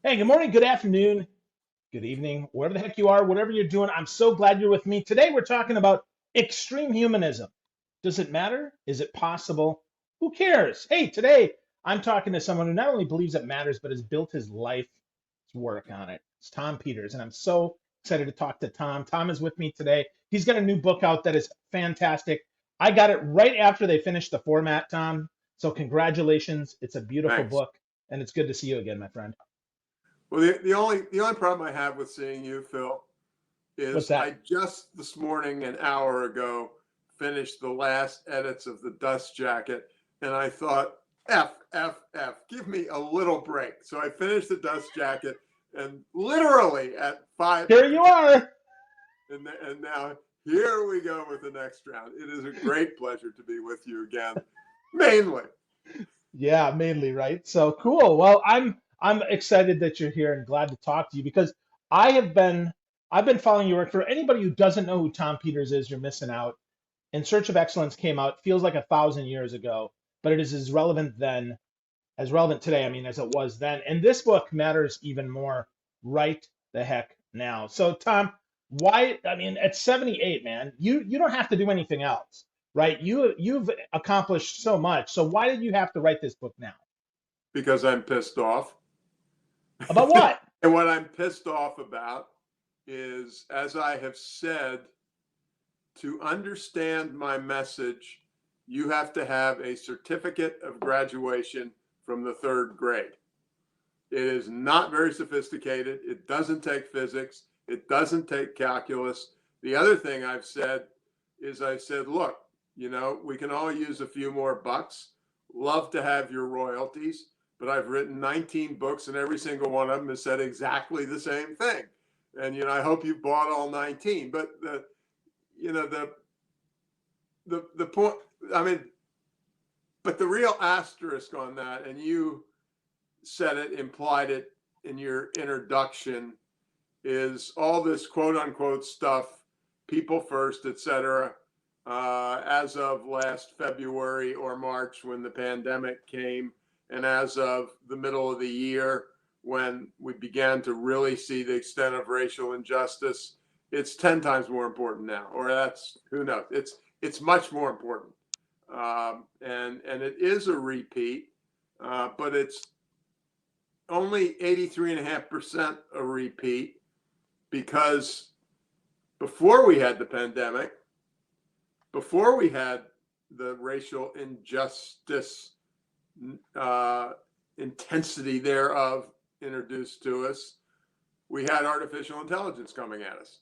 Hey, good morning, good afternoon, good evening, wherever the heck you are, whatever you're doing. I'm so glad you're with me. Today we're talking about extreme humanism. Does it matter? Is it possible? Who cares? Hey, today I'm talking to someone who not only believes it matters, but has built his life's work on it. It's Tom Peters, and I'm so excited to talk to Tom. Tom is with me today. He's got a new book out that is fantastic. I got it right after they finished the format, Tom. So congratulations. It's a beautiful Thanks. book, and it's good to see you again, my friend. Well, the only problem I have with seeing you, Phil, What's is that? I just this morning, an hour ago, finished the last edits of the Dust Jacket, and I thought, give me a little break. So I finished the Dust Jacket, and literally at five, Here you are. and now here we go with the next round. It is a great pleasure to be with you again, mainly. Yeah, mainly, right? So cool. Well, I'm excited that you're here and glad to talk to you because I have been I've been following your work. For anybody who doesn't know who Tom Peters is, you're missing out. In Search of Excellence came out, feels like 1,000 years ago, but it is as relevant then, as relevant today, I mean, as it was then. And this book matters even more right the heck now. So Tom, why, I mean, at 78, man, you don't have to do anything else, right? You've accomplished so much. So why did you have to write this book now? Because I'm pissed off. About what? And what I'm pissed off about is, as I have said, to understand my message, you have to have a certificate of graduation from the third grade. It is not very sophisticated. It doesn't take physics. It doesn't take calculus. The other thing I've said is I said, look, we can all use a few more bucks. Love to have your royalties, but I've written 19 books and every single one of them has said exactly the same thing. And I hope you bought all 19. But the you know the point, I mean, but the real asterisk on that, and you said it, implied it in your introduction, is all this quote unquote stuff, people first, etc. As of last February or March when the pandemic came, and as of the middle of the year when we began to really see the extent of racial injustice, it's 10 times more important now, or that's, who knows, it's much more important. And it is a repeat, but it's only 83.5% a repeat, because before we had the pandemic, before we had the racial injustice intensity thereof introduced to us, we had artificial intelligence coming at us.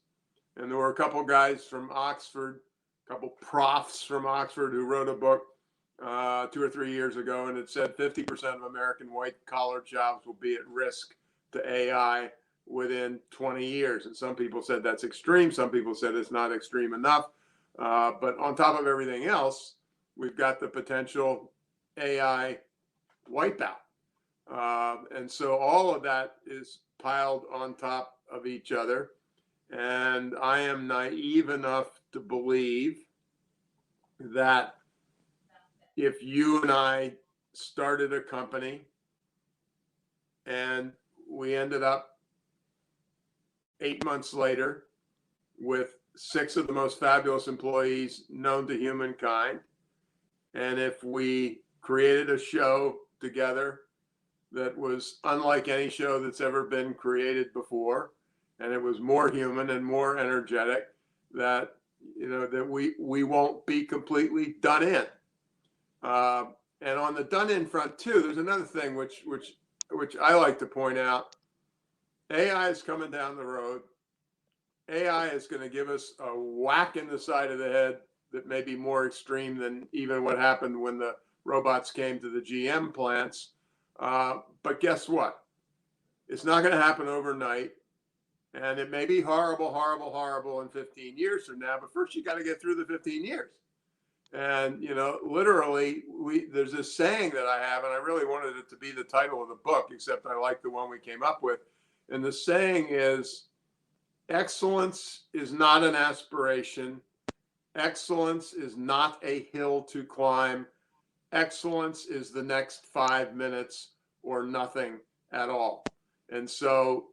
And there were a couple guys from Oxford, a couple profs from Oxford who wrote a book 2 or 3 years ago, and it said 50% of American white collar jobs will be at risk to AI within 20 years. And some people said that's extreme. Some people said it's not extreme enough. But on top of everything else, we've got the potential AI wipeout. And so all of that is piled on top of each other. And I am naive enough to believe that if you and I started a company and we ended up 8 months later with 6 of the most fabulous employees known to humankind, and if we created a show together that was unlike any show that's ever been created before, and it was more human and more energetic, that that we won't be completely done in. Uh, and on the done in front too, there's another thing which I like to point out. AI is coming down the road. AI is going to give us a whack in the side of the head that may be more extreme than even what happened when the robots came to the GM plants. But guess what? It's not going to happen overnight. And it may be horrible, horrible, horrible in 15 years from now. But first, you got to get through the 15 years. And, literally, there's this saying that I have, and I really wanted it to be the title of the book, except I like the one we came up with. And the saying is, excellence is not an aspiration. Excellence is not a hill to climb. Excellence is the next 5 minutes or nothing at all. And so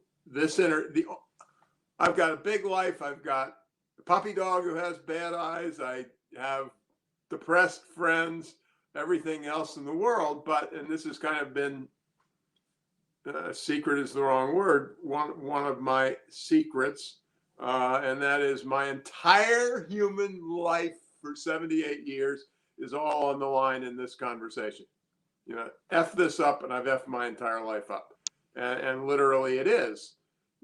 I've got a big life. I've got a puppy dog who has bad eyes. I have depressed friends, everything else in the world. And this has kind of been, secret is the wrong word, one of my secrets, and that is my entire human life for 78 years is all on the line in this conversation. F this up, and I've F'd my entire life up. And literally it is.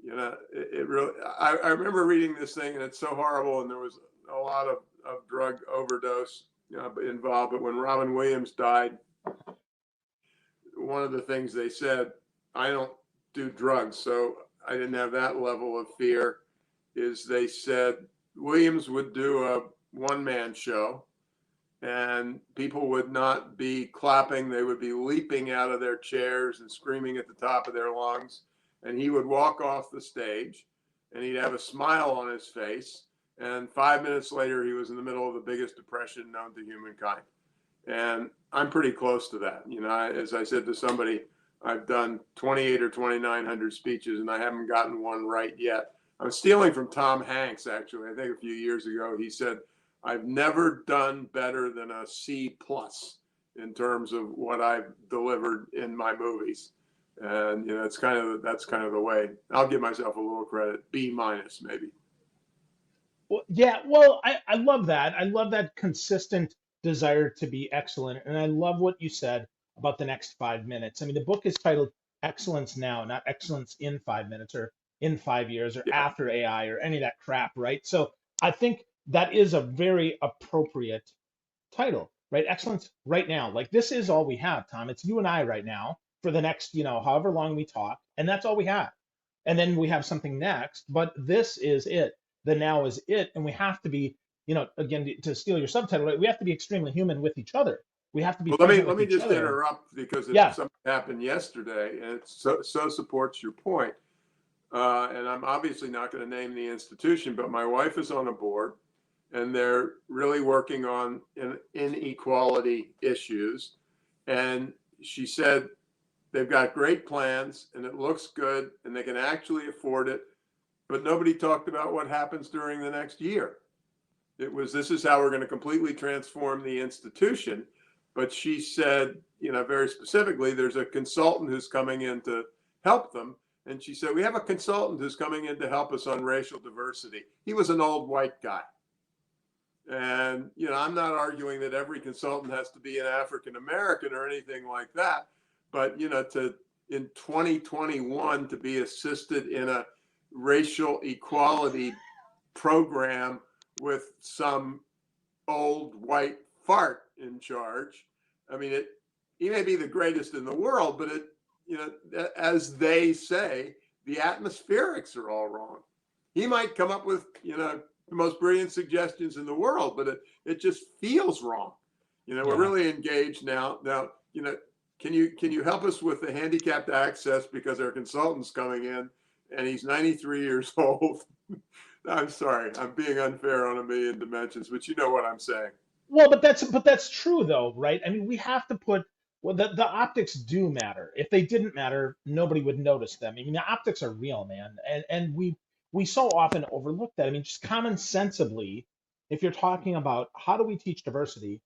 It really, I remember reading this thing, and it's so horrible, and there was a lot of drug overdose involved. But when Robin Williams died, one of the things they said, I don't do drugs, so I didn't have that level of fear, is they said Williams would do a one-man show, and people would not be clapping. They would be leaping out of their chairs and screaming at the top of their lungs. And he would walk off the stage, and he'd have a smile on his face. And 5 minutes later, he was in the middle of the biggest depression known to humankind. And I'm pretty close to that. As I said to somebody, I've done 28 or 2,900 speeches, and I haven't gotten one right yet. I'm stealing from Tom Hanks, actually. I think a few years ago, he said, I've never done better than a C+ in terms of what I've delivered in my movies. And that's kind of the way. I'll give myself a little credit, B- maybe. Well, yeah, well, I love that. I love that consistent desire to be excellent. And I love what you said about the next 5 minutes. I mean, the book is titled Excellence Now, not Excellence in 5 minutes or in 5 years or Yeah. after AI or any of that crap, right? So I think that is a very appropriate title, right? Excellence right now. Like this is all we have, Tom. It's you and I right now for the next, however long we talk, and that's all we have. And then we have something next, but this is it. The now is it, and we have to be, again, to steal your subtitle, right? We have to be extremely human with each other. We have to be Well, let me present let with me each just other. interrupt because Yeah. something happened yesterday, and it so supports your point. And I'm obviously not going to name the institution, but my wife is on a board, and they're really working on inequality issues. And she said they've got great plans, and it looks good, and they can actually afford it. But nobody talked about what happens during the next year. It was, this is how we're going to completely transform the institution. But she said, very specifically, there's a consultant who's coming in to help them. And she said, we have a consultant who's coming in to help us on racial diversity. He was an old white guy. And, I'm not arguing that every consultant has to be an African American or anything like that. But, in 2021, to be assisted in a racial equality program with some old white fart in charge. I mean, he may be the greatest in the world, but as they say, the atmospherics are all wrong. He might come up with, the most brilliant suggestions in the world, but it just feels wrong. We're really engaged now. Now, can you help us with the handicapped access because our consultant's coming in and he's 93 years old. I'm sorry, I'm being unfair on a million dimensions, but you know what I'm saying. Well, but that's true though, right? I mean, we have to put well, the optics do matter. If they didn't matter, nobody would notice them. I mean, the optics are real, man, and we so often overlook that. I mean, just common sensibly, if you're talking about how do we teach diversity,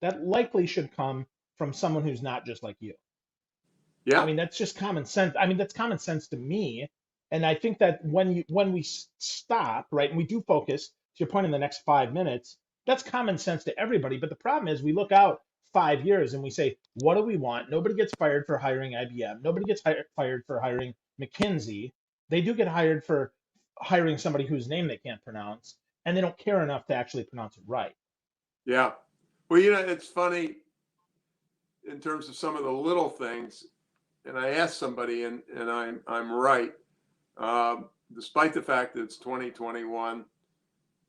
that likely should come from someone who's not just like you. I Yeah. mean, that's just common sense. I mean, that's common sense to me. And I think that when we stop, right, and we do focus, to your point, in the next 5 minutes, that's common sense to everybody. But the problem is we look out 5 years and we say, what do we want? Nobody gets fired for hiring IBM. Nobody gets fired for hiring McKinsey. They do get hired for hiring somebody whose name they can't pronounce, and they don't care enough to actually pronounce it right. Yeah. Well, it's funny in terms of some of the little things. And I asked somebody, and I'm right, despite the fact that it's 2021,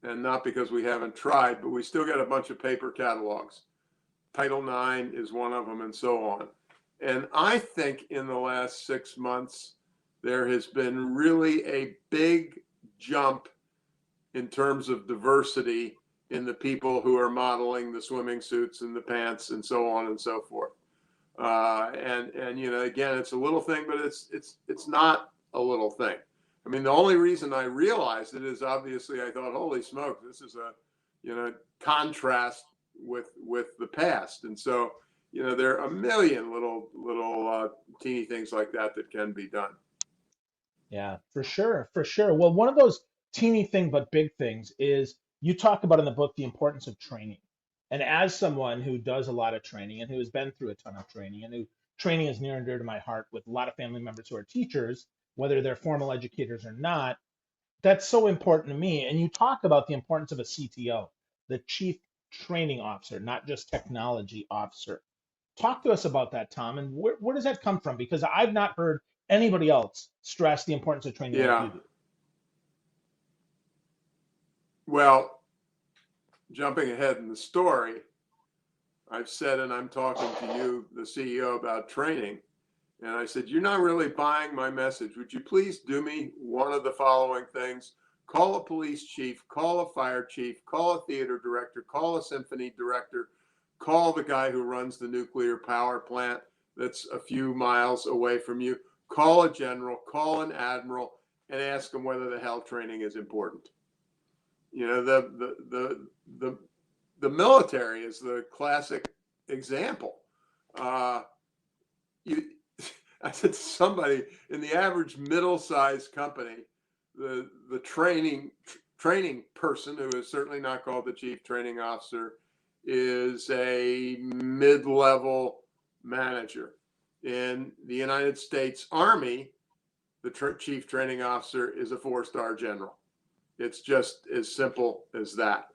and not because we haven't tried, but we still got a bunch of paper catalogs. Title IX is one of them, and so on. And I think in the last 6 months, there has been really a big jump in terms of diversity in the people who are modeling the swimming suits and the pants and so on and so forth. And again, it's a little thing, but it's not a little thing. I mean, the only reason I realized it is obviously I thought, holy smoke, this is a contrast with the past. And so there are a million little teeny things like that can be done. Yeah, for sure, for sure. Well, one of those teeny thing but big things is you talk about in the book the importance of training. And as someone who does a lot of training and who has been through a ton of training and who training is near and dear to my heart with a lot of family members who are teachers, whether they're formal educators or not, that's so important to me. And you talk about the importance of a CTO, the chief training officer, not just technology officer. Talk to us about that, Tom, and where does that come from? Because I've not heard anybody else stress the importance of training like Yeah. you do. Well, jumping ahead in the story, I've said, and I'm talking to you, the CEO, about training. And I said, you're not really buying my message. Would you please do me one of the following things? Call a police chief, call a fire chief, call a theater director, call a symphony director, call the guy who runs the nuclear power plant that's a few miles away from you, call a general, call an admiral, and ask them whether the hell training is important. The military is the classic example. You I said to somebody, in the average middle-sized company, the training person, who is certainly not called the chief training officer, is a mid-level manager. In the United States Army, the chief training officer is a 4-star general. It's just as simple as that.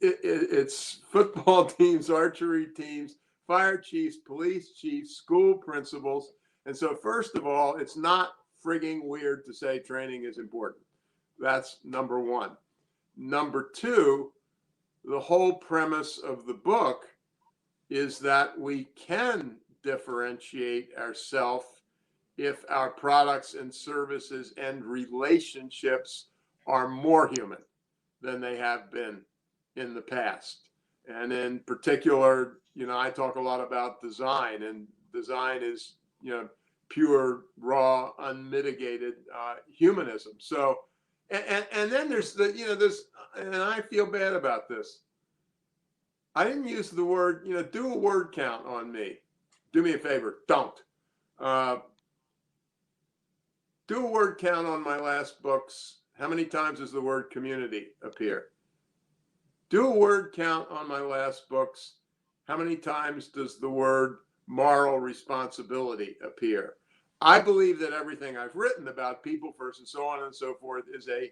It's football teams, archery teams, fire chiefs, police chiefs, school principals. And so, first of all, it's not frigging weird to say training is important. That's number one. Number two, the whole premise of the book is that we can differentiate ourselves if our products and services and relationships are more human than they have been in the past. And in particular, I talk a lot about design, and design is, pure, raw, unmitigated humanism. So, and then there's this, and I feel bad about this. I didn't use the word, do a word count on me. Do me a favor, don't. Do a word count on my last books. How many times does the word community appear? Do a word count on my last books. How many times does the word moral responsibility appear? I believe that everything I've written about people first and so on and so forth is a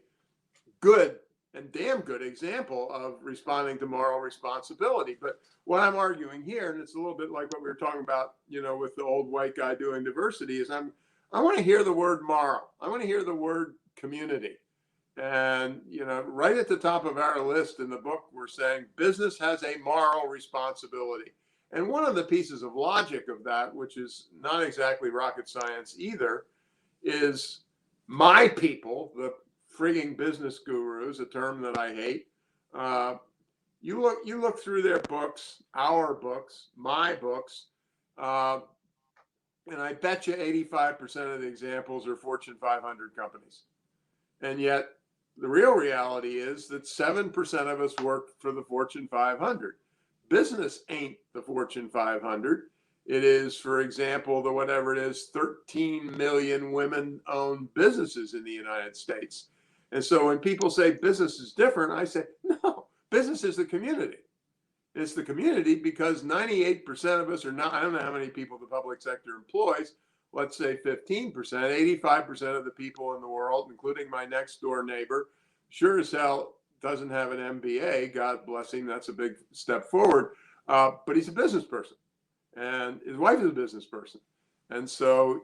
good and damn good example of responding to moral responsibility. But what I'm arguing here, and it's a little bit like what we were talking about, with the old white guy doing diversity, is I want to hear the word moral. I want to hear the word community. And, right at the top of our list in the book, we're saying business has a moral responsibility. And one of the pieces of logic of that, which is not exactly rocket science either, is my people, the frigging business gurus, a term that I hate. You look through their books, our books, my books, and I bet you 85% of the examples are Fortune 500 companies. And yet the real reality is that 7% of us work for the Fortune 500. Business ain't the Fortune 500. It is, for example, the whatever it is, 13 million women-owned businesses in the United States. And so when people say business is different, I say, no, business is the community. It's the community because 98% of us are not, I don't know how many people the public sector employs, let's say 15%, 85% of the people in the world, including my next door neighbor, sure as hell doesn't have an MBA. God bless him. That's a big step forward. But he's a business person, and his wife is a business person. And so,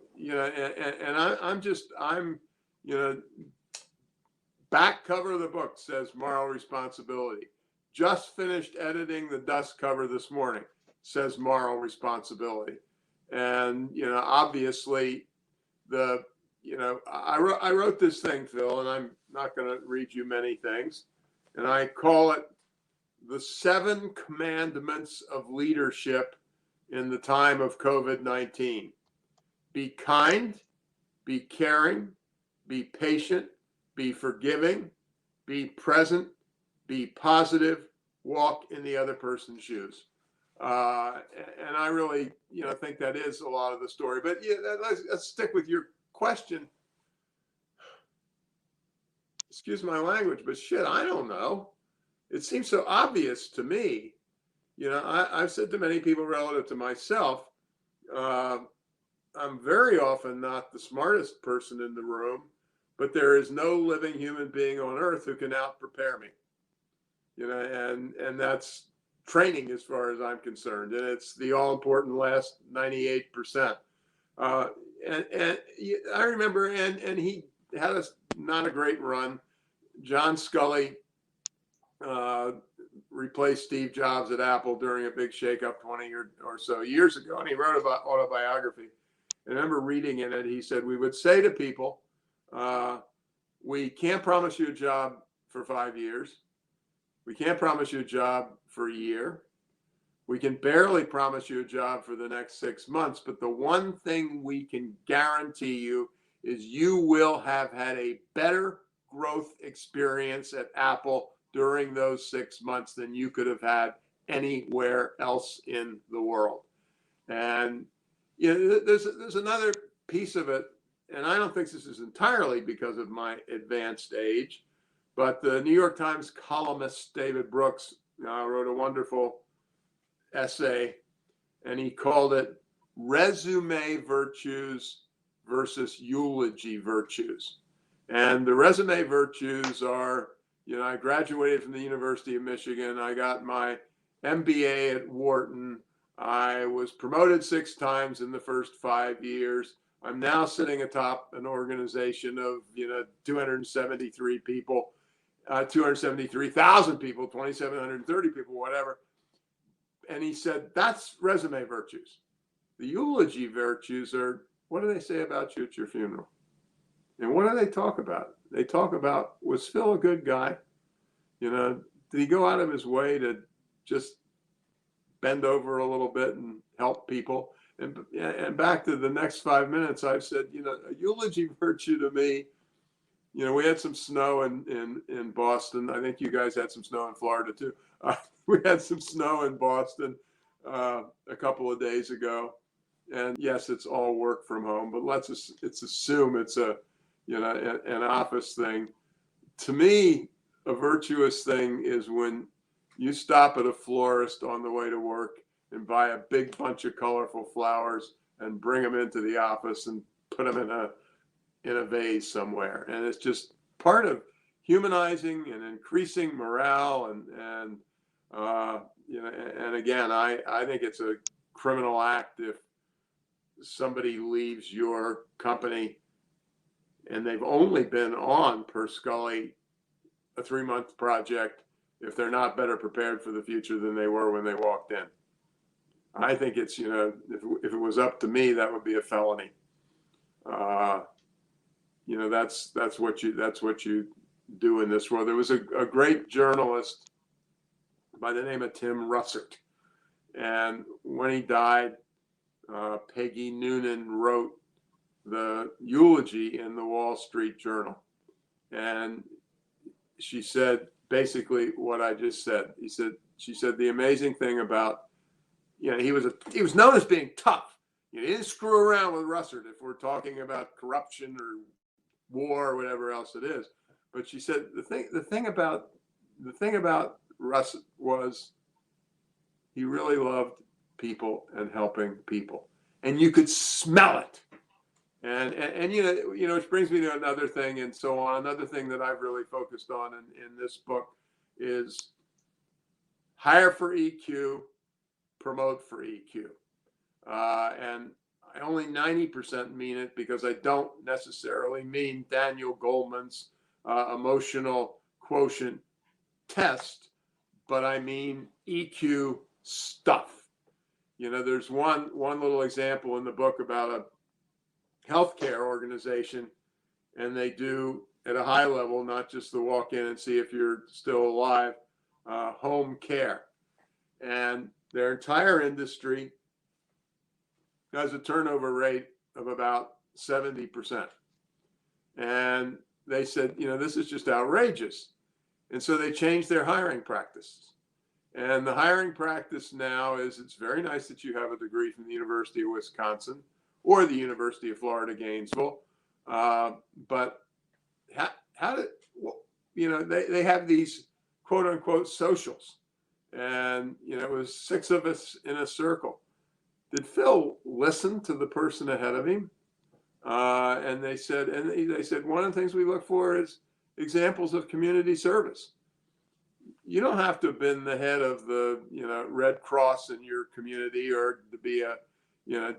I'm, back cover of the book says moral responsibility. Just finished editing the dust cover this morning, says moral responsibility. And, obviously I wrote this thing, Phil, and I'm not going to read you many things. And I call it the 7 commandments of leadership in the time of COVID-19. Be kind, be caring, be patient, be forgiving, be present, be positive, walk in the other person's shoes. And I really, think that is a lot of the story. But yeah, let's stick with your question. Excuse my language, but shit, I don't know. It seems so obvious to me. I've said to many people relative to myself, uh, I'm very often not the smartest person in the room, but there is no living human being on earth who can out prepare me. And that's training as far as I'm concerned. And it's the all important last 98%. Uh, and I remember, and he had not a great run. John Scully uh, replaced Steve Jobs at Apple during a big shakeup 20 or so years ago. And he wrote about autobiography. I remember reading in it, he said, we would say to people, we can't promise you a job for 5 years. We can't promise you a job for a year. We can barely promise you a job for the next 6 months. But the one thing we can guarantee you is you will have had a better growth experience at Apple during those 6 months than you could have had anywhere else in the world. And there's another piece of it, and I don't think this is entirely because of my advanced age, but the New York Times columnist David Brooks wrote a wonderful essay, and he called it Resume Virtues versus Eulogy Virtues. And the resume virtues are, I graduated from the University of Michigan. I got my MBA at Wharton. I was promoted 6 times in the first 5 years. I'm now sitting atop an organization of, 273 people, 273,000 people, 2,730 people, whatever. And he said, that's resume virtues. The eulogy virtues are, what do they say about you at your funeral? And what do they talk about? They talk about, was Phil a good guy? Did he go out of his way to just bend over a little bit and help people? And back to the next 5 minutes, I've said, a eulogy virtue to me, we had some snow in Boston. I think you guys had some snow in Florida too. We had some snow in Boston a couple of days ago. And yes, it's all work from home, but let's assume it's an office thing. To me, a virtuous thing is when you stop at a florist on the way to work and buy a big bunch of colorful flowers and bring them into the office and put them in a vase somewhere. And it's just part of humanizing and increasing morale. And again, I think it's a criminal act if somebody leaves your company and they've only been on, per Scully, a 3-month project if they're not better prepared for the future than they were when they walked in. I think it's, if it was up to me, that would be a felony. That's what you do in this world. There was a great journalist by the name of Tim Russert, and when he died, Peggy Noonan wrote the eulogy in the Wall Street Journal, and she said basically what I just said. She said the amazing thing about, he was known as being tough. He didn't screw around with Russert if we're talking about corruption or war or whatever else it is. But she said the thing about Russert was he really loved people and helping people, and you could smell it. And which brings me to another thing, and so on. Another thing that I've really focused on in this book is hire for EQ, promote for EQ. And I only 90% mean it because I don't necessarily mean Daniel Goleman's emotional quotient test, but I mean EQ stuff. There's one little example in the book about a healthcare organization, and they do at a high level, not just the walk in and see if you're still alive, home care. And their entire industry has a turnover rate of about 70%. And they said, this is just outrageous. And so they changed their hiring practices. And the hiring practice now is, it's very nice that you have a degree from the University of Wisconsin or the University of Florida, Gainesville. But how did, they have these quote unquote socials. And, it was 6 of us in a circle. Did Phil listen to the person ahead of him? And they said, one of the things we look for is examples of community service. You don't have to have been the head of the, Red Cross in your community or to be a,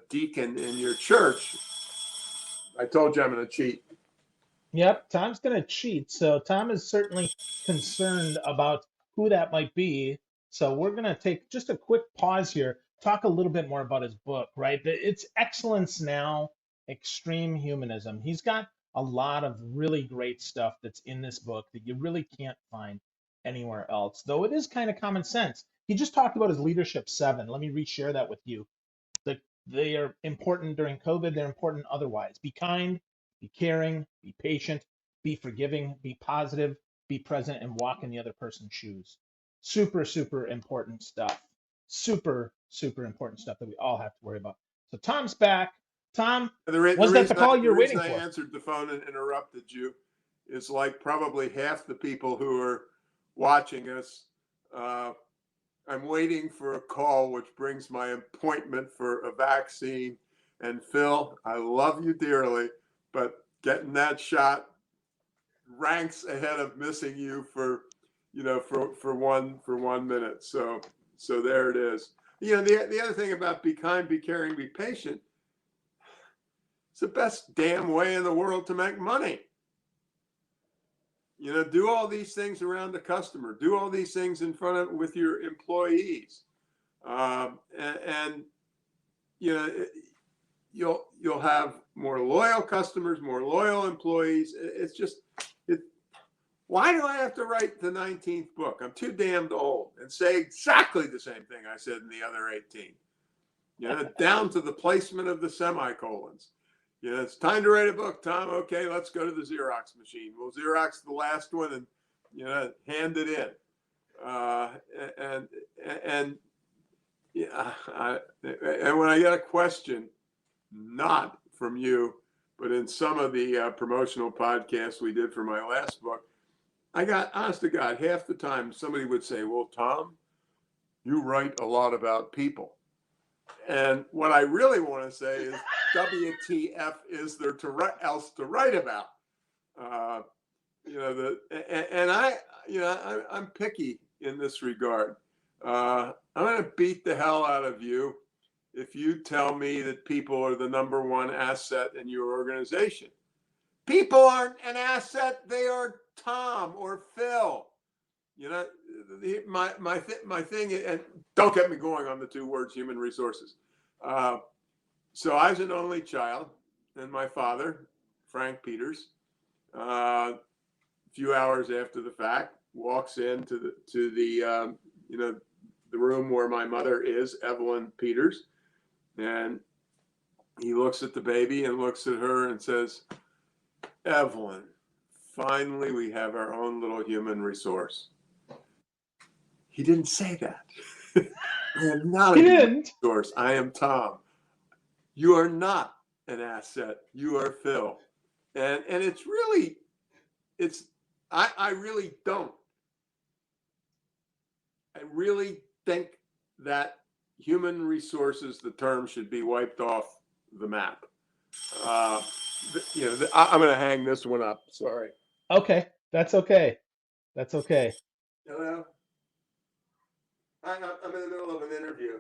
deacon in your church. I told you I'm going to cheat. Yep, Tom's going to cheat. So Tom is certainly concerned about who that might be. So we're going to take just a quick pause here, talk a little bit more about his book, right? It's Excellence Now, Extreme Humanism. He's got a lot of really great stuff that's in this book that you really can't find anywhere else, though it is kind of common sense. He just talked about his leadership 7. Let me reshare that with you. They are important during COVID. They're important otherwise. Be kind, be caring, be patient, be forgiving, be positive, be present, and walk in the other person's shoes. Super, super important stuff. Super, super important stuff that we all have to worry about. So Tom's back. Tom, was that the call The you're reason waiting I for? answered the phone and interrupted you is like probably half the people who are watching us. I'm waiting for a call, which brings my appointment for a vaccine. And Phil, I love you dearly, but getting that shot ranks ahead of missing you for 1 minute. So there it is. The other thing about be kind, be caring, be patient. It's the best damn way in the world to make money. Do all these things around the customer. Do all these things with your employees, and you'll have more loyal customers, more loyal employees. It's just Why do I have to write the 19th book? I'm too damned old and say exactly the same thing I said in the other 18. Down to the placement of the semicolons. It's time to write a book, Tom. Okay, let's go to the Xerox machine. We'll Xerox the last one and hand it in. And when I get a question, not from you, but in some of the promotional podcasts we did for my last book, I got, honest to God, half the time somebody would say, well, Tom, you write a lot about people. And what I really want to say is, WTF is there else to write about? I'm picky in this regard. I'm going to beat the hell out of you if you tell me that people are the number one asset in your organization. People aren't an asset; they are Tom or Phil. My thing, and don't get me going on the 2 words human resources. So I was an only child, and my father, Frank Peters, a few hours after the fact, walks into the room where my mother is, Evelyn Peters, and he looks at the baby and looks at her and says, Evelyn, finally we have our own little human resource. He didn't say that. I am not a human resource. I am Tom. You are not an asset. You are Phil. And I really don't. I really think that human resources, the term, should be wiped off the map. I'm going to hang this one up. Sorry. Okay, that's okay. That's okay. Hello? I'm in the middle of an interview.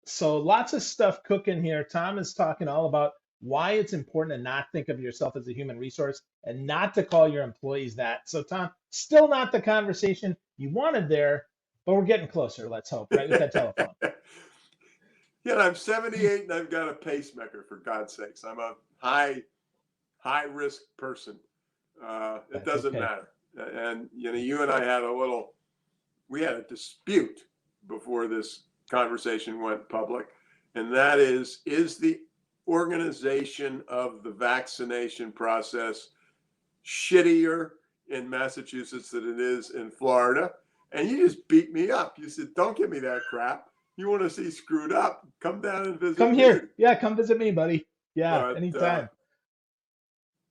So lots of stuff cooking here. Tom is talking all about why it's important to not think of yourself as a human resource and not to call your employees that. So Tom, still not the conversation you wanted there, but we're getting closer, let's hope, right, with that telephone. I'm 78 and I've got a pacemaker, for God's sakes. I'm a high risk person. It doesn't matter. And you and I had we had a dispute before this conversation went public. and that is the organization of the vaccination process shittier in Massachusetts than it is in Florida? And you just beat me up. You said, don't give me that crap. You want to see screwed up? Come down and Come visit me. here. Yeah, come visit me, buddy. Yeah, But anytime.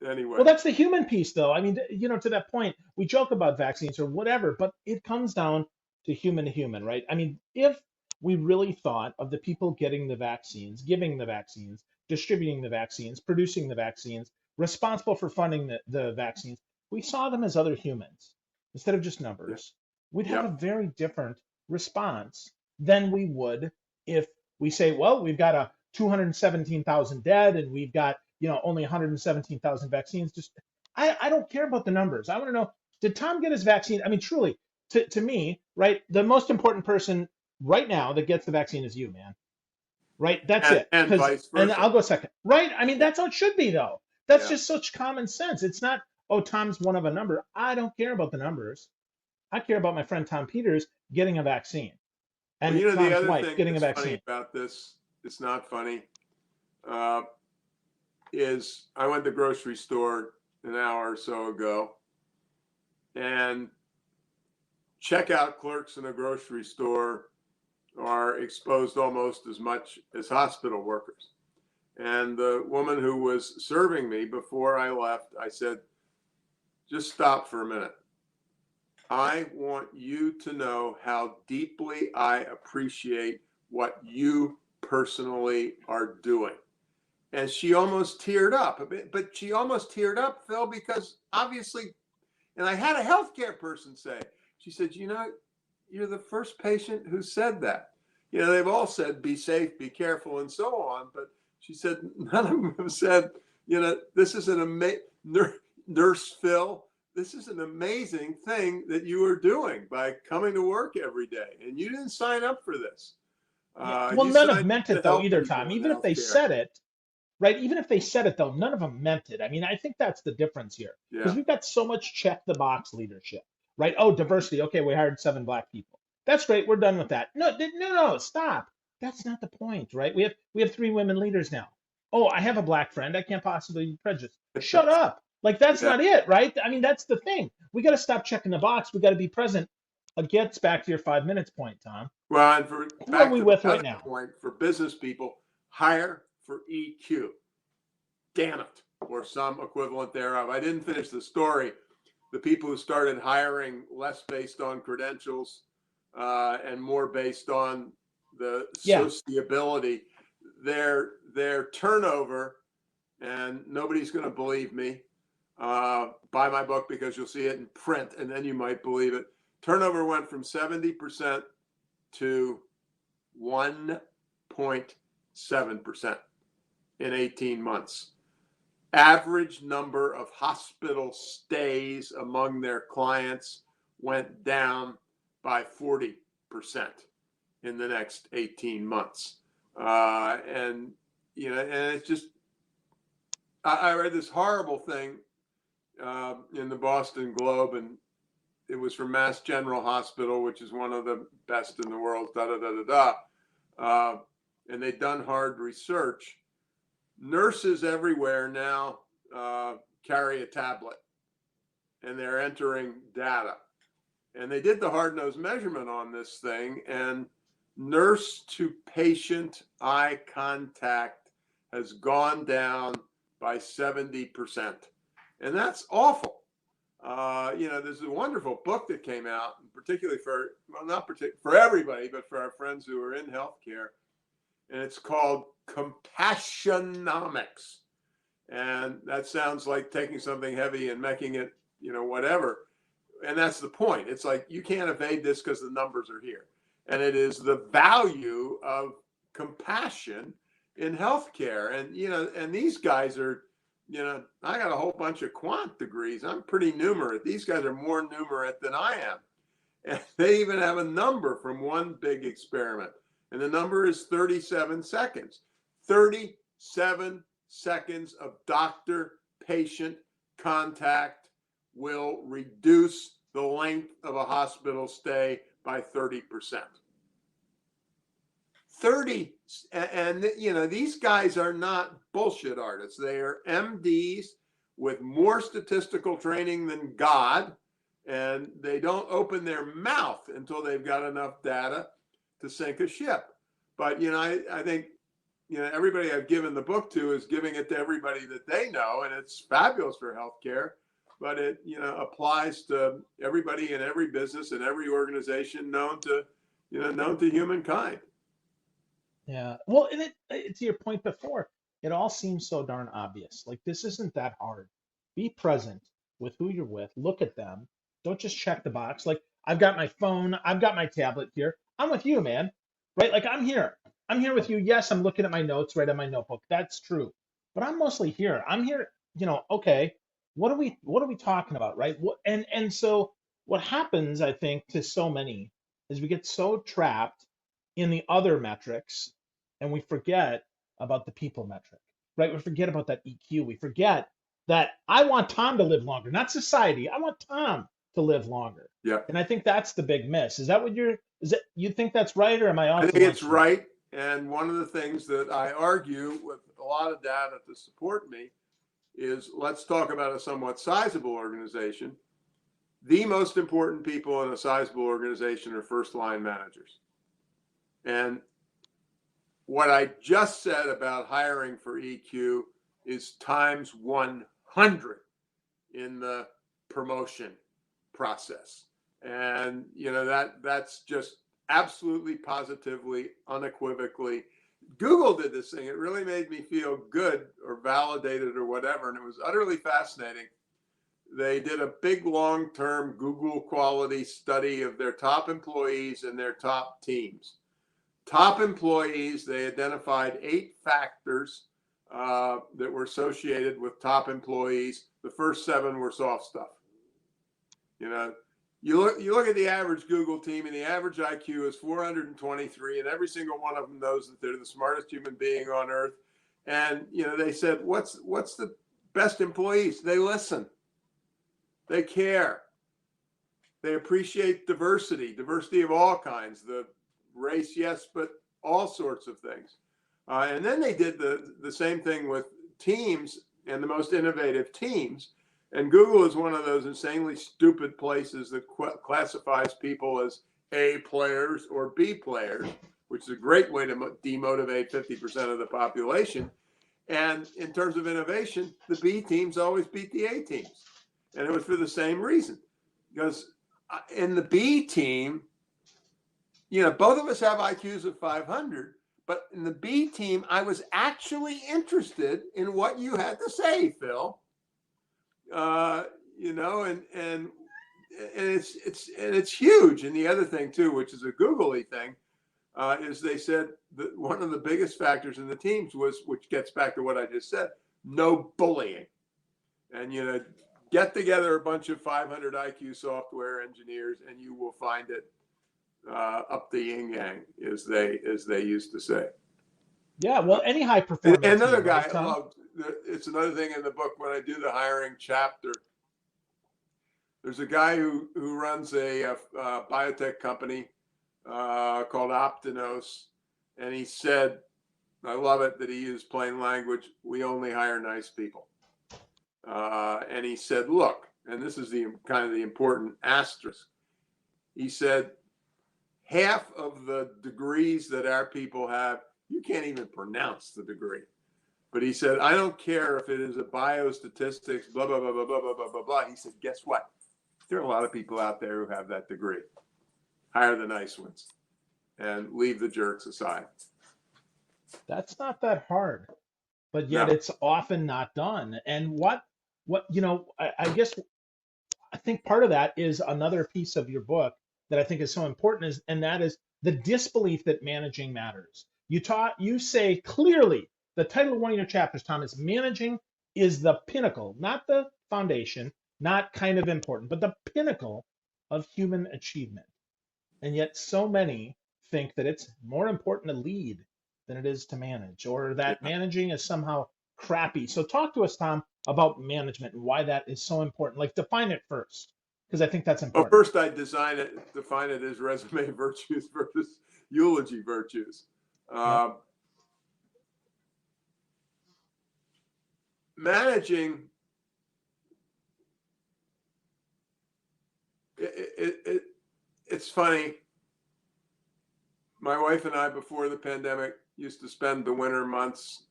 anyway, Well, that's the human piece, though. I mean, to that point, we joke about vaccines or whatever, but it comes down to human, right? I mean, if we really thought of the people getting the vaccines, giving the vaccines, distributing the vaccines, producing the vaccines, responsible for funding the vaccines, we saw them as other humans instead of just yeah, numbers, we'd have a yep. very different response than we would if we say, well, we've got a 217,000 dead and we've got only 117,000 vaccines. Just I don't care about the numbers. I want to know, did Tom get his vaccine? I mean, truly, to me, right, the most important person right now that gets the vaccine is you, man. Right? That's it. And Because vice and versa. I'll go second. Right? I mean, Yeah, that's how it should be though. That's yeah. just such common sense. It's not, oh, Tom's one of a number. I don't care about the numbers. I care about my friend Tom Peters getting a vaccine Well, and the Tom's other wife thing getting a that's funny vaccine. about this, it's not funny, uh, is I went to the grocery store an hour or so ago, and checkout clerks in a grocery store are exposed almost as much as hospital workers. And the woman who was serving me before I left, I said, just stop for a minute. I want you to know how deeply I appreciate what you personally are doing. And she almost teared up a bit, but she almost teared up, Phil, because obviously, and I had a healthcare person say, she said, you're the first patient who said that. They've all said, be safe, be careful, and so on. But she said, none of them have said, this is an amazing, Nurse Phil, this is an amazing thing that you are doing by coming to work every day. And you didn't sign up for this. Yeah. Well, You none have signed meant up it to though help either, people Tom. in Even if they healthcare. said it, right? Even if they said it though, none of them meant it. I mean, I think that's the difference here because Yeah. we've got so much check the box leadership, right? Oh, diversity. Okay, we hired 7 Black people. That's great. We're done with that. No, no, stop. That's not the point, right? We have 3 women leaders now. Oh, I have a Black friend. I can't possibly be prejudiced. Shut up. Like that's Yeah. not it, right? I mean, that's the thing. We got to stop checking the box. We got to be present. It gets back to your 5 minutes point, Tom. Well, and for Who are back we to my with right other now? point, for business people, hire for EQ. Damn it, or some equivalent thereof. I didn't finish the story. The people who started hiring less based on credentials and more based on the Yeah. sociability, their turnover, and nobody's going to believe me. Buy my book because you'll see it in print, and then you might believe it. Turnover went from 70% to 1.7% in 18 months. Average number of hospital stays among their clients went down by 40% in the next 18 months. And it's just, I read this horrible thing in the Boston Globe, and it was from Mass General Hospital, which is one of the best in the world, da da da da da. And they'd done hard research. Nurses everywhere now carry a tablet, and they're entering data. And they did the hard-nosed measurement on this thing, and nurse to patient eye contact has gone down by 70%. And that's awful. There's a wonderful book that came out, particularly for, well, not particularly for everybody, but for our friends who are in healthcare. And it's called Compassionomics. And that sounds like taking something heavy and making it, whatever. And that's the point. It's like you can't evade this because the numbers are here. And it is the value of compassion in healthcare. And, and these guys are, I got a whole bunch of quant degrees. I'm pretty numerate. These guys are more numerate than I am. And they even have a number from one big experiment. And the number is 37 seconds. 37 seconds of doctor-patient contact will reduce the length of a hospital stay by 30%. 30, and you know, these guys are not bullshit artists. They are MDs with more statistical training than God, and they don't open their mouth until they've got enough data to sink a ship. But you know, I think, you know, everybody I've given the book to is giving it to everybody that they know, and it's fabulous for healthcare. But it, you know, applies to everybody in every business and every organization known to, you know, known to humankind. Yeah. Well, and to your point before, it all seems so darn obvious. Like this isn't that hard. Be present with who you're with. Look at them. Don't just check the box. Like I've got my phone, I've got my tablet here. I'm with you, man. Right? Like I'm here. I'm here with you. Yes, I'm looking at my notes right on my notebook. That's true. But I'm mostly here. I'm here, okay, what are we talking about, right? And so what happens, I think, to so many is we get so trapped in the other metrics and we forget about the people metric, right? We forget about that EQ. We forget that I want Tom to live longer, not society. I want Tom to live longer. Yeah, And I think that's the big miss. Is that what is it, you think that's right, or am I I off the think it's lunch here? right. And one of the things that I argue with a lot of data to support me is, let's talk about a somewhat sizable organization. The most important people in a sizable organization are first line managers. And what I just said about hiring for EQ is times 100 in the promotion process. And you know, that's just absolutely, positively, unequivocally. Google did this thing. It really made me feel good or validated or whatever, and it was utterly fascinating. They did a big long-term Google quality study of their top employees and their top teams. Top employees, they identified 8 factors that were associated with top employees. The first 7 were soft stuff. You know, you look at the average Google team, and the average IQ is 423, and every single one of them knows that they're the smartest human being on earth. And you know, they said, what's the best employees? They listen, they care, they appreciate diversity of all kinds, the race, yes, but all sorts of things. And then they did the same thing with teams and the most innovative teams. And Google is one of those insanely stupid places that classifies people as A players or B players, which is a great way to demotivate 50% of the population. And in terms of innovation, the B teams always beat the A teams. And it was for the same reason. Because in the B team, you know, both of us have IQs of 500, but in the B team, I was actually interested in what you had to say, Phil. You know, and it's huge. And the other thing too, which is a googly thing, is they said that one of the biggest factors in the teams was, which gets back to what I just said, no bullying. And you know, get together a bunch of 500 IQ software engineers, and you will find it up the yin yang, as they used to say. Yeah, well, any high performing Another team, guy right, I Tom? loved. It's another thing in the book when I do the hiring chapter. There's a guy who runs a biotech company called Optinos, and he said, I love it that he used plain language, we only hire nice people. And he said, look, and this is the kind of the important asterisk. He said, half of the degrees that our people have, you can't even pronounce the degree. But he said, I don't care if it is a biostatistics, blah, blah, blah, blah, blah, blah, blah, blah, blah. He said, guess what? There are a lot of people out there who have that degree. Hire the nice ones and leave the jerks aside. That's not that hard, but yet No. it's often not done. And I guess I think part of that is another piece of your book that I think is so important and that is the disbelief that managing matters. You say clearly, the title of one of your chapters, Tom, is managing is the pinnacle, not the foundation, not kind of important, but the pinnacle of human achievement. And yet so many think that it's more important to lead than it is to manage, or that Yeah. managing is somehow crappy. So talk to us, Tom, about management and why that is so important. Like define it first, because I think that's Well, important. first I define it as resume virtues versus eulogy virtues. Yep. Uh, Managing, it's funny. My wife and I, before the pandemic, used to spend the winter months,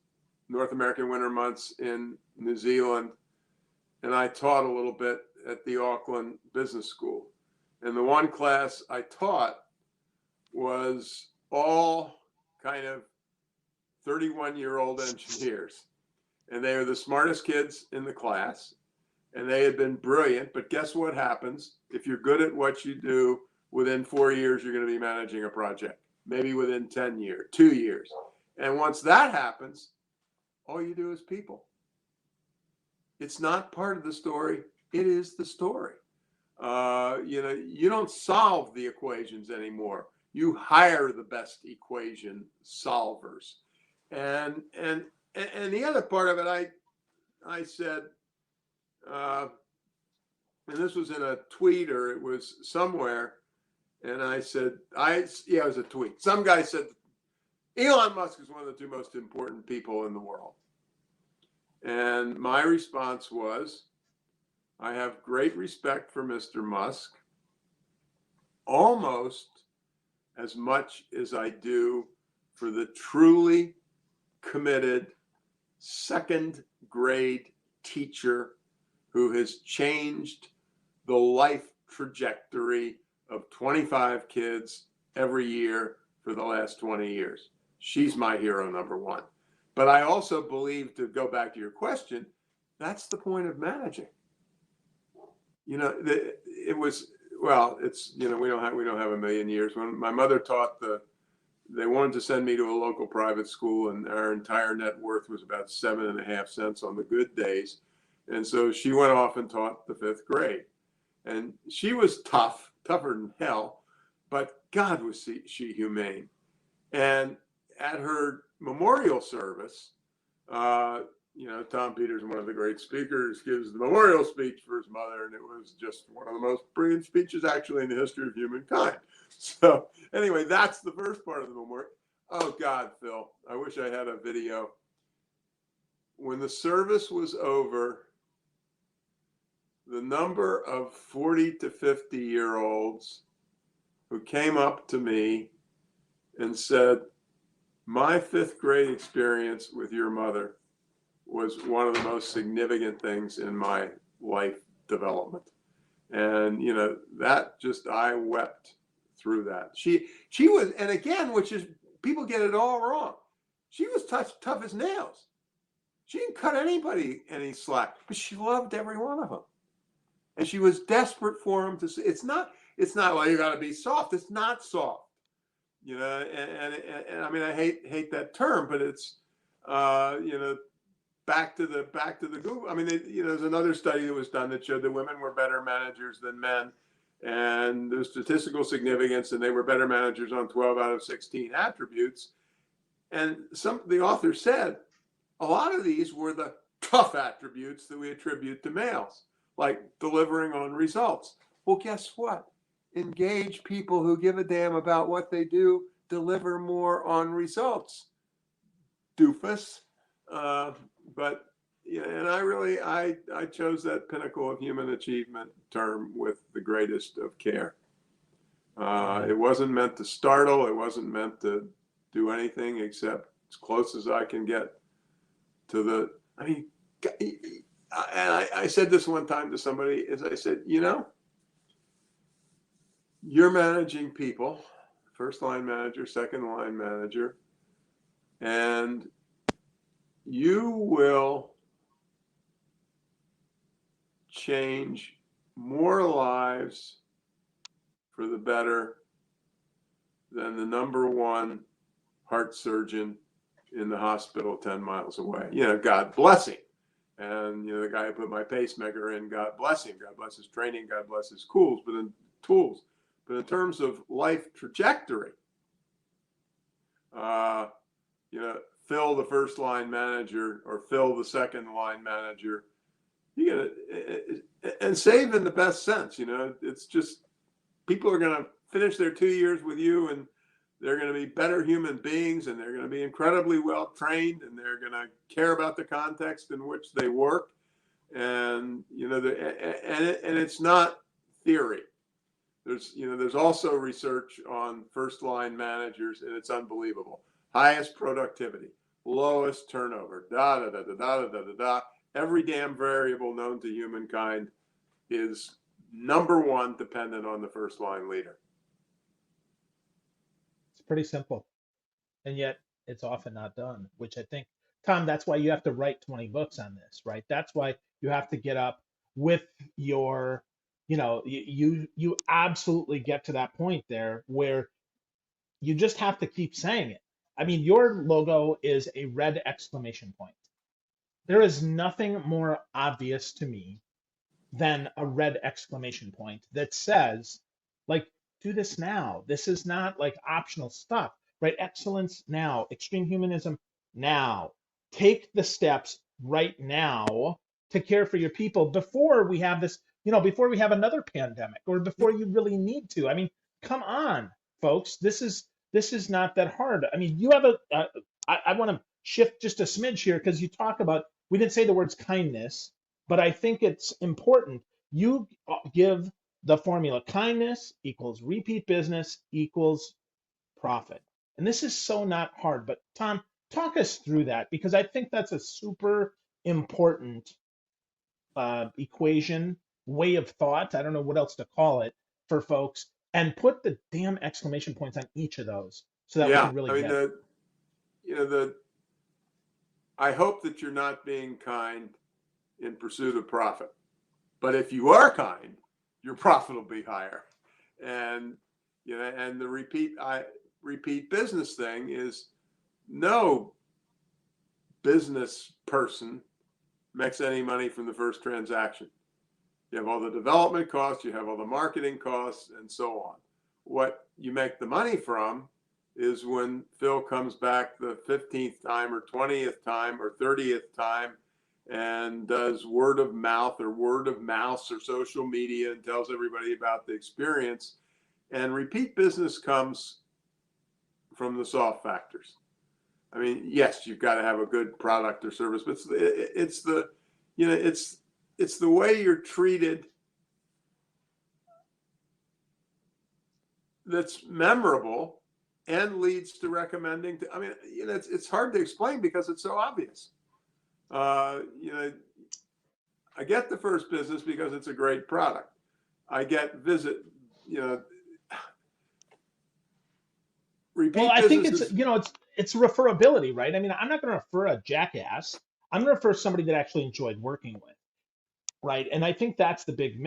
North American winter months, in New Zealand, and I taught a little bit at the Auckland Business School. And the one class I taught was all kind of 31-year-old engineers. And they were the smartest kids in the class. And they had been brilliant. But guess what happens? If you're good at what you do, within 4 years, you're going to be managing a project. Maybe within 10 years, 2 years. And once that happens, all you do is people. It's not part of the story. It is the story. You don't solve the equations anymore. You hire the best equation solvers. And the other part of it, I said, and this was in a tweet or it was somewhere, and I said, it was a tweet. Some guy said, Elon Musk is one of the two most important people in the world. And my response was, I have great respect for Mr. Musk, almost as much as I do for the truly committed second grade teacher who has changed the life trajectory of 25 kids every year for the last 20 years. She's my hero number one. But I also believe, to go back to your question, that's the point of managing. It was, well, it's, we don't have a million years. When my mother taught they wanted to send me to a local private school, and our entire net worth was about 7.5 cents on the good days. And so she went off and taught the 5th grade. And she was tougher than hell, but God, was she humane. And at her memorial service, Tom Peters, one of the great speakers, gives the memorial speech for his mother, and it was just one of the most brilliant speeches actually in the history of humankind. So anyway, that's the first part of the memorial. Oh God, Phil, I wish I had a video. When the service was over, the number of 40 to 50-year-olds who came up to me and said, my 5th grade experience with your mother was one of the most significant things in my life development. And, I wept through that. She was, and again, which is, people get it all wrong. She was tough as nails. She didn't cut anybody any slack, but she loved every one of them. And she was desperate for him to see. It's not, well, you got to be soft. It's not soft. And I mean, I hate that term, but it's, back to the Google. I mean, there's another study that was done that showed that women were better managers than men, and there's statistical significance, and they were better managers on 12 out of 16 attributes. And the author said a lot of these were the tough attributes that we attribute to males, like delivering on results. Well, guess what? Engage people who give a damn about what they do, deliver more on results. Doofus. But and I chose that pinnacle of human achievement term with the greatest of care. It wasn't meant to startle. It wasn't meant to do anything except as close as I can get to the. I mean, and I said this one time to somebody, as I said, you're managing people, first line manager, second line manager, and you will change more lives for the better than the number one heart surgeon in the hospital 10 miles away. God bless him. And, the guy who put my pacemaker in, God bless him. God bless his training. God bless his tools. But in terms of life trajectory, Phil, the first line manager, or Phil, the second line manager, and save in the best sense. It's just, people are going to finish their 2 years with you, and they're going to be better human beings, and they're going to be incredibly well trained, and they're going to care about the context in which they work. And and it's not theory. There's also research on first line managers, and it's unbelievable. Highest productivity, lowest turnover, da da da da da da da da. Every damn variable known to humankind is number one dependent on the first line leader. It's pretty simple. And yet it's often not done, which I think, Tom, that's why you have to write 20 books on this, right? That's why you have to get up with your, you absolutely get to that point there where you just have to keep saying it. I mean, your logo is a red exclamation point. There is nothing more obvious to me than a red exclamation point that says, like, do this now. This is not like optional stuff, right? Excellence now, extreme humanism now. Take the steps right now to care for your people before we have this, before we have another pandemic or before you really need to. I mean, come on, folks. This is not that hard. I mean, you have I want to shift just a smidge here because you talk about, we didn't say the words kindness, but I think it's important. You give the formula: kindness equals repeat business equals profit. And this is so not hard, but Tom, talk us through that because I think that's a super important equation, way of thought. I don't know what else to call it for folks, and put the damn exclamation points on each of those so that we Yeah, can really I mean get it. I hope that you're not being kind in pursuit of profit. But if you are kind, your profit will be higher. And and the repeat business thing is, no business person makes any money from the first transaction. You have all the development costs, you have all the marketing costs, and so on. What you make the money from is when Phil comes back the 15th time or 20th time or 30th time and does word of mouth or word of mouse or social media and tells everybody about the experience. And repeat business comes from the soft factors. I mean, yes, you've got to have a good product or service, but it's the way you're treated that's memorable and leads to recommending. I mean, it's hard to explain because it's so obvious. I get the first business because it's a great product. I get Well, repeat I think business it's is, it's referability, right? I mean, I'm not going to refer a jackass. I'm going to refer somebody that actually enjoyed working with, right? And I think that's the big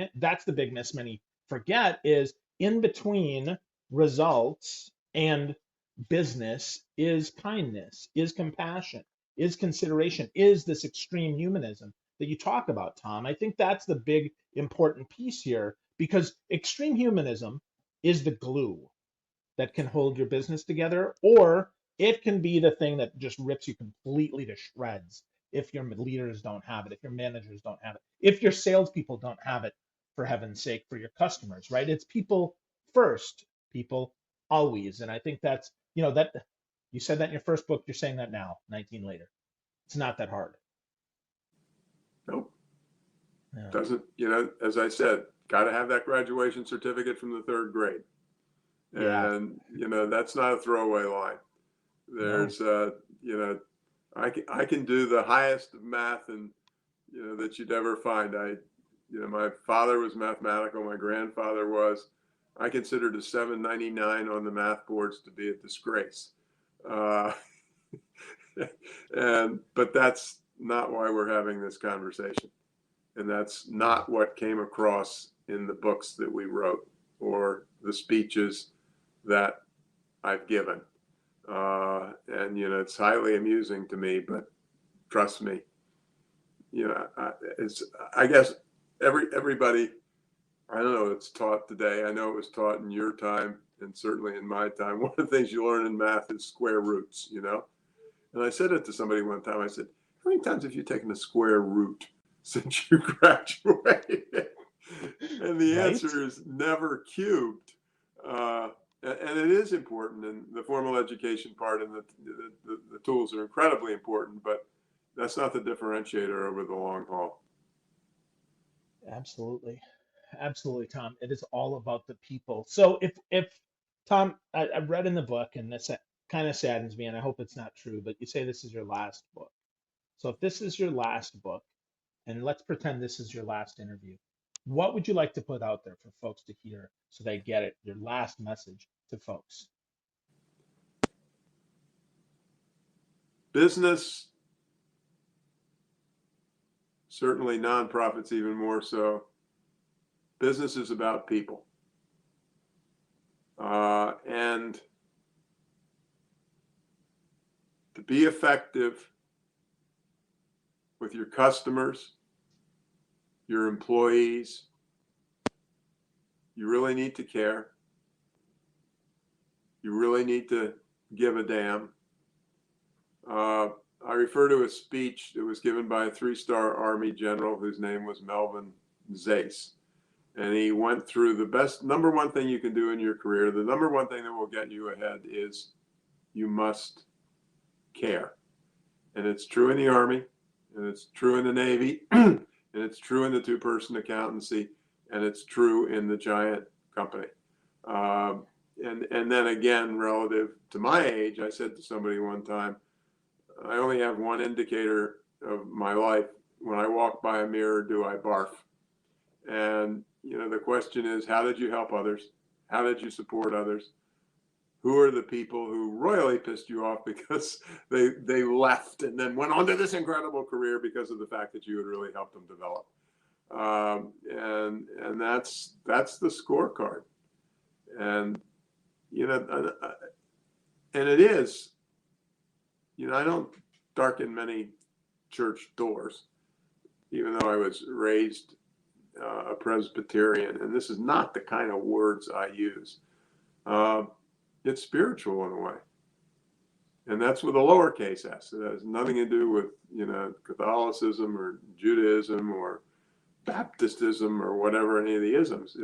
miss many forget is in between results and business is kindness, is compassion, is consideration, is this extreme humanism that you talk about, Tom. I think that's the big important piece here because extreme humanism is the glue that can hold your business together, or it can be the thing that just rips you completely to shreds if your leaders don't have it, if your managers don't have it, if your salespeople don't have it, for heaven's sake, for your customers, right? It's people first, people always. And I think that's, that you said that in your first book, you're saying that now, 19 later. It's not that hard. nope, Yeah. doesn't, as I said, got to have that graduation certificate from the third grade. Yeah. And, that's not a throwaway line. No. There's, I can do the highest of math and, that you'd ever find. My father was mathematical. My grandfather was. I considered a 799 on the math boards to be a disgrace. Uh, but that's not why we're having this conversation. And that's not what came across in the books that we wrote or the speeches that I've given. And it's highly amusing to me, but trust me, it's, I guess everybody, I don't know, it's taught today. I know it was taught in your time and certainly in my time. One of the things you learn in math is square roots, And I said it to somebody one time. I said, how many times have you taken a square root since you graduated? And the Right. answer is never cubed. And it is important, and the formal education part and the tools are incredibly important, but that's not the differentiator over the long haul. Absolutely. Absolutely, Tom. It is all about the people. So if Tom, I've read in the book, and this kind of saddens me, and I hope it's not true, but you say this is your last book. So if this is your last book, and let's pretend this is your last interview, what would you like to put out there for folks to hear so they get it? Your last message to folks. Business, certainly nonprofits even more so. Business is about people. And to be effective with your customers, your employees, you really need to care. You really need to give a damn. I refer to a speech that was given by a 3-star Army general whose name was Melvin Zace. And he went through the best, number one thing you can do in your career, the number one thing that will get you ahead is you must care. And it's true in the Army, and it's true in the Navy, and it's true in the two-person accountancy, and it's true in the giant company. And then again, relative to my age, I said to somebody one time, I only have one indicator of my life. When I walk by a mirror, do I barf? And the question is, how did you help others? How did you support others? Who are the people who royally pissed you off because they left and then went on to this incredible career because of the fact that you had really helped them develop? And that's the scorecard. And and it is. I don't darken many church doors, even though I was raised a Presbyterian, and this is not the kind of words I use. It's spiritual in a way, and that's with a lowercase s. It has nothing to do with Catholicism or Judaism or Baptistism or whatever, any of the isms.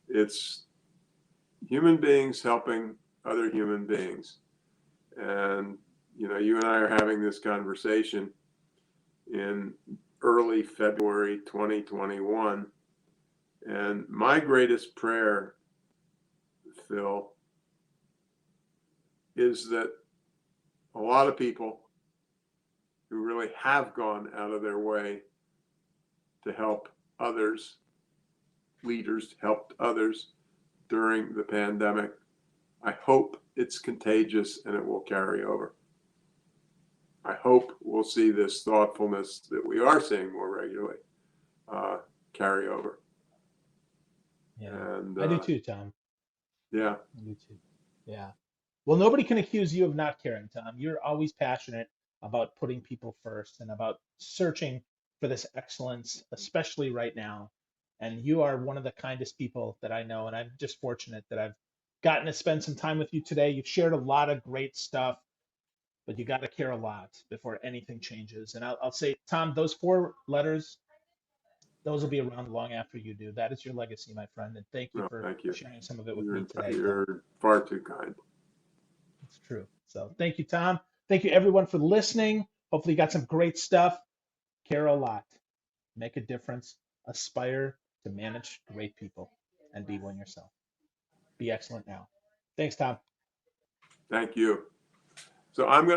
It's human beings helping other human beings, and you and I are having this conversation in early February 2021. And my greatest prayer, Phil, is that a lot of people who really have gone out of their way to help others, leaders helped others during the pandemic, I hope it's contagious and it will carry over. I hope we'll see this thoughtfulness that we are seeing more regularly carry over. Yeah, And I do too, Tom. yeah, I do too. Yeah. Well, nobody can accuse you of not caring, Tom. You're always passionate about putting people first and about searching for this excellence, especially right now. And you are one of the kindest people that I know. And I'm just fortunate that I've gotten to spend some time with you today. You've shared a lot of great stuff, but you got to care a lot before anything changes. And I'll say, Tom, those 4 letters, those will be around long after you do. That is your legacy, my friend. And thank you no, for thank you. sharing some of it with me today, Tom. You're far too kind. It's true. So thank you, Tom. Thank you, everyone, for listening. Hopefully, you got some great stuff. Care a lot. Make a difference. Aspire to manage great people and be one yourself. Be excellent now. Thanks, Tom. Thank you. So I'm going to